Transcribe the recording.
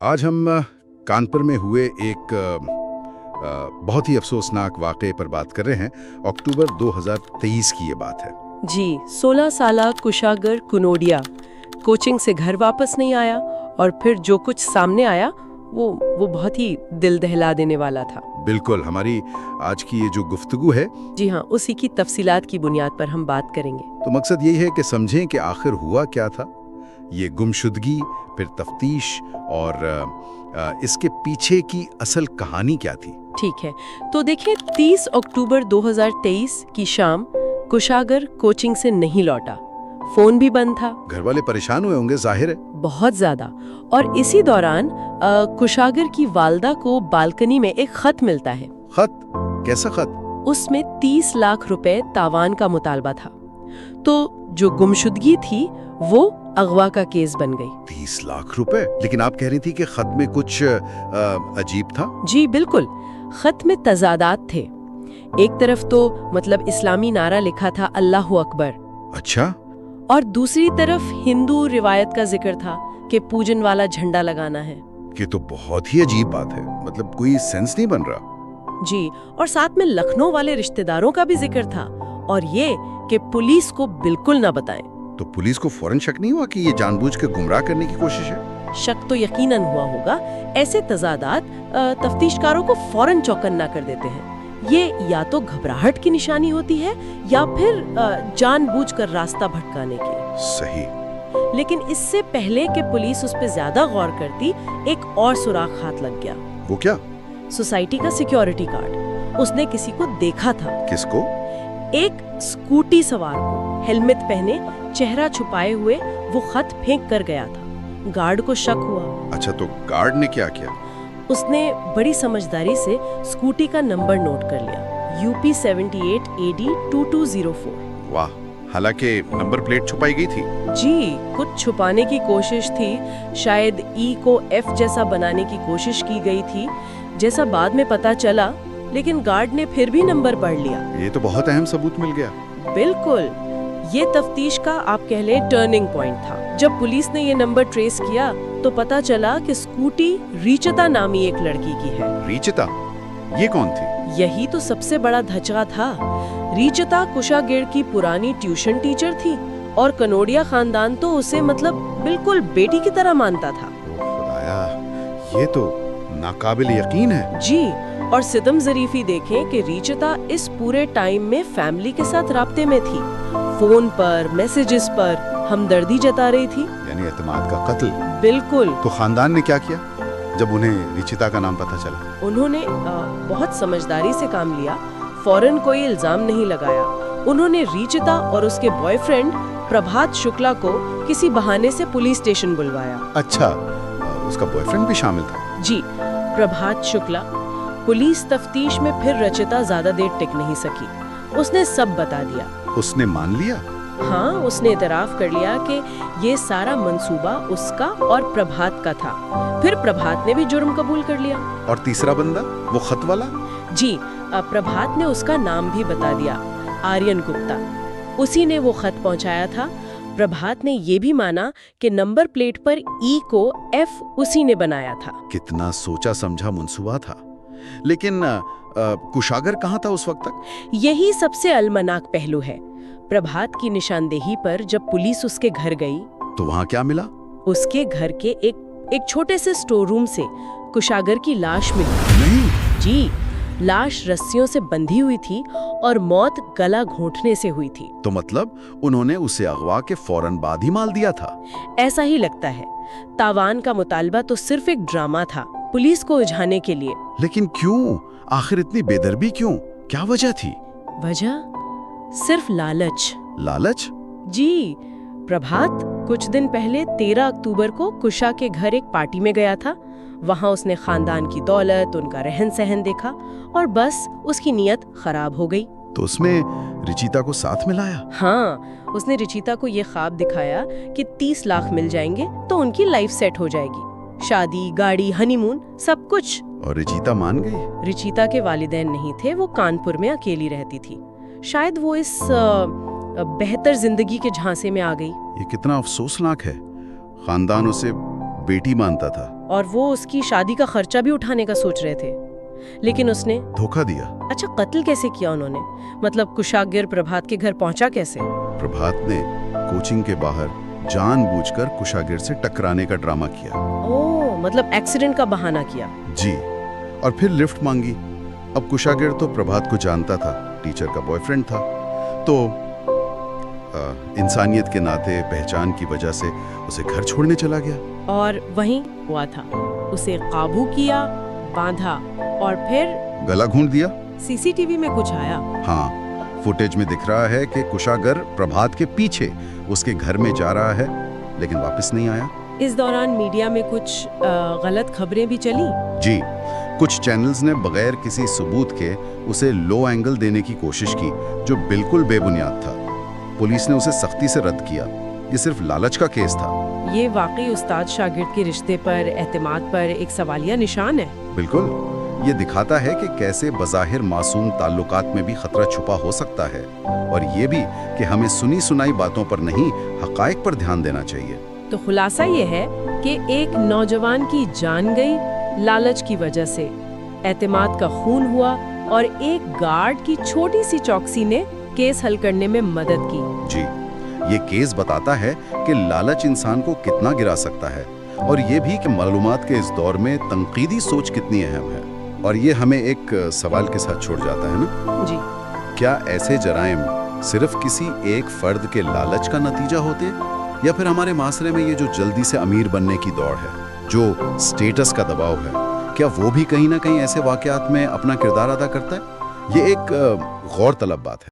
आज हम कानपुर में हुए एक बहुत ही अफसोसनाक वाक़े पर बात कर रहे हैं। अक्टूबर 2023 की ये बात है। जी, 16 साला कुशागर कुनोडिया कोचिंग से घर वापस नहीं आया और फिर जो कुछ सामने आया वो बहुत ही दिल दहला देने वाला था। बिल्कुल, हमारी आज की ये जो गुफ्तगू है, जी हाँ, उसी की तफसीलात की बुनियाद पर हम बात करेंगे। तो मकसद यही है कि समझें कि आखिर हुआ क्या था, ये गुमशुदगी, फिर तफ्तीश और इसके पीछे की असल कहानी क्या थी। ठीक है, तो देखिए 30 अक्टूबर 2023 की शाम कुशागर कोचिंग से नहीं लौटा। फोन भी बंद था। घर वाले परेशान हुए होंगे, जाहिर है। बहुत ज्यादा। और इसी दौरान कुशागर की वालदा को बालकनी में एक खत मिलता है। खत? कैसा खत? उसमें 30 लाख रुपए तावान का मुतालबा था। तो जो गुमशुदगी थी वो अगवा का केस बन गई। 30 लाख रुपए? लेकिन आप कह रही थी कि खत में कुछ अजीब था। जी बिल्कुल, खत में तजादात थे। एक तरफ तो मतलब इस्लामी नारा लिखा था अल्लाह अकबर। अच्छा। और दूसरी तरफ हिंदू रिवायत का जिक्र था कि पूजन वाला झंडा लगाना है। ये तो बहुत ही अजीब बात है, मतलब कोई सेंस नहीं बन रहा। जी, और साथ में लखनऊ वाले रिश्तेदारों का भी जिक्र था, और ये कि पुलिस को बिल्कुल ना बताएं। तो पुलिस को फौरन शक नहीं हुआ कि ये जानबूझ के गुमराह करने की कोशिश है? शक तो यकीनन हुआ होगा। ऐसे तजादात तफ्तीशकारों को फौरन चौकन्ना कर देते हैं। ये या तो घबराहट की निशानी होती है या फिर जानबूझकर रास्ता भटकाने की। सही। लेकिन इससे पहले कि पुलिस उस पर ज्यादा गौर करती, एक और सुराग हाथ लग गया। वो क्या? सोसाइटी का सिक्योरिटी गार्ड। उसने किसी को देखा था। किसको? एक स्कूटी सवार को, हेलमेट पहने, चेहरा छुपाए हुए वो खत फेंक कर गया था। गार्ड को शक हुआ। अच्छा, तो गार्ड ने क्या किया? उसने बड़ी समझदारी से स्कूटी का नंबर नोट कर लिया, UP 78 AD 2204। वाह, हालांकि नंबर प्लेट छुपाई गई थी। जी, कुछ छुपाने की कोशिश थी। शायद E को F जैसा बनाने की कोशिश की गई थी, जैसा बाद में पता चला। लेकिन गार्ड ने फिर भी नंबर पढ़ लिया। ये तो बहुत अहम सबूत मिल गया। बिल्कुल, ये तफ्तीश का आप कह ले टर्निंग पॉइंट था। जब पुलिस ने ये नंबर ट्रेस किया तो पता चला कि स्कूटी रीचिता नामी एक लड़की की है। रीचिता? ये कौन थी? यही तो सबसे बड़ा धचका था। रीचिता कुशागेड़ की पुरानी ट्यूशन टीचर थी और कनोडिया खानदान तो उसे मतलब बिल्कुल बेटी की तरह मानता था। ओ खुदाया, ये तो नाकाबिल यकीन है। जी, और सितम ज़रीफी देखें कि रीचिता इस पूरे टाइम में फैमिली के साथ राब्ते में थी। फोन पर, मैसेजेस पर हमदर्दी जता रही थी। यानी एतमाद का कत्ल। बिल्कुल। तो खानदान ने क्या किया जब उन्हें रीचिता का नाम पता चला? उन्होंने बहुत समझदारी से काम लिया। फौरन कोई इल्जाम नहीं लगाया। उन्होंने रीचिता और उसके बॉयफ्रेंड प्रभात शुक्ला को किसी बहाने से पुलिस स्टेशन बुलवाया। अच्छा, उसका बॉयफ्रेंड भी शामिल था? जी, प्रभात शुक्ला। पुलिस तफ्तीश में फिर रचिता ज्यादा देर टिक नहीं सकी। उसने सब बता दिया। उसने मान लिया? हाँ, उसने इतराफ कर लिया कि ये सारा मंसूबा उसका और प्रभात का था। फिर प्रभात ने भी जुर्म कबूल कर लिया। और तीसरा बंदा, वो खत वाला? जी, प्रभात ने उसका नाम भी बता दिया, आर्यन गुप्ता। उसी ने वो खत पहुंचाया था। प्रभात ने ये भी माना कि नंबर प्लेट पर E को F उसी ने बनाया था। कितना सोचा समझा मंसूबा था। लेकिन कुशागर कहाँ था उस वक्त तक? यही सबसे अलमनाक पहलू है। प्रभात की निशानदेही पर जब पुलिस उसके घर गई तो वहाँ क्या मिला? उसके घर के एक छोटे से स्टोर रूम से कुशागर की लाश मिली। नहीं। जी, लाश रस्सियों से बंधी हुई थी और मौत गला घोंटने से हुई थी। तो मतलब उन्होंने उसे अगवा के फौरन बाद ही मार दिया था? ऐसा ही लगता है। तावान का मुतालबा तो सिर्फ एक ड्रामा था, पुलिस को उलझाने के लिए। लेकिन क्यों? आखिर इतनी बेदर्दी क्यों? क्या वजह थी? वजह सिर्फ लालच। लालच? जी, प्रभात कुछ दिन पहले 13 अक्टूबर को कुशा के घर एक पार्टी में गया था। वहाँ उसने खानदान की दौलत, उनका रहन सहन देखा और बस उसकी नीयत खराब हो गई। तो उसमें रिचिता को साथ मिलाया? हाँ, उसने रिचिता को ये ख्वाब दिखाया कि 30 लाख मिल जाएंगे तो उनकी लाइफ सेट हो जाएगी। शादी, गाड़ी, हनीमून, सब कुछ। और रिचिता मान गई? रिचिता के वालिदैन नहीं थे, वो कानपुर में अकेली रहती थी। शायद वो इस बेहतर जिंदगी के झांसे में आ गई। ये कितना अफसोसनाक है। खानदान उसे बेटी मानता था, और वो उसकी शादी का खर्चा भी उठाने का सोच रहे थे, लेकिन उसने धोखा दिया। अच्छा, कत्ल कैसे किया उन्होंने? मतलब कुशागिर प्रभात के घर पहुंचा कैसे? प्रभात ने कोचिंग के बाहर जानबूझकर कुशागिर से टकराने का ड्रामा किया। ओह, मतलब एक्सीडेंट का बहाना किया। जी, और फिर लिफ्ट मांगी। अब कुशागिर तो प्रभात को जानता था, टीचर का बॉयफ्रेंड था, तो इंसानियत के नाते पहचान की वजह से उसे घर छोड़ने चला गया। और वहीं हुआ था, उसे काबू किया, बांधा और फिर गला घूंट दिया। सीसीटीवी में कुछ आया? हाँ, फुटेज में दिख रहा है कि कुशागर प्रभात के पीछे उसके घर में जा रहा है, लेकिन वापस नहीं आया। इस दौरान मीडिया में कुछ गलत खबरें भी चली। जी, कुछ चैनल्स ने बगैर किसी सबूत के उसे लो एंगल देने की कोशिश की, जो बिल्कुल बेबुनियाद था। पुलिस ने उसे सख्ती से रद्द किया। ये सिर्फ लालच का केस था। ये वाकई उस्ताद शागिर्द के रिश्ते पर, एतमाद पर एक सवालिया निशान है। बिल्कुल, ये दिखाता है कि कैसे बज़ाहिर मासूम ताल्लुकात में भी खतरा छुपा हो सकता है, और ये भी कि हमें सुनी सुनाई बातों पर नहीं, हकायक पर ध्यान देना चाहिए। तो खुलासा ये है कि एक नौजवान की जान गई लालच की वजह से, एतमाद का खून हुआ और एक गार्ड की छोटी सी चौकसी ने केस हल करने में मदद की। जी, ये केस बताता है कि लालच इंसान को कितना गिरा सकता है, और ये भी कि मालूमात के इस दौर में तंकीदी सोच कितनी अहम है। और ये हमें एक सवाल के साथ छोड़ जाता है ना जी, क्या ऐसे जराइम सिर्फ किसी एक फर्द के लालच का नतीजा होते, या फिर हमारे माशरे में ये जो जल्दी से अमीर बनने की दौड़ है, जो स्टेटस का दबाव है, क्या वो भी कहीं ना कहीं ऐसे वाकयात में अपना किरदार अदा करता है? ये एक गौर तलब बात है।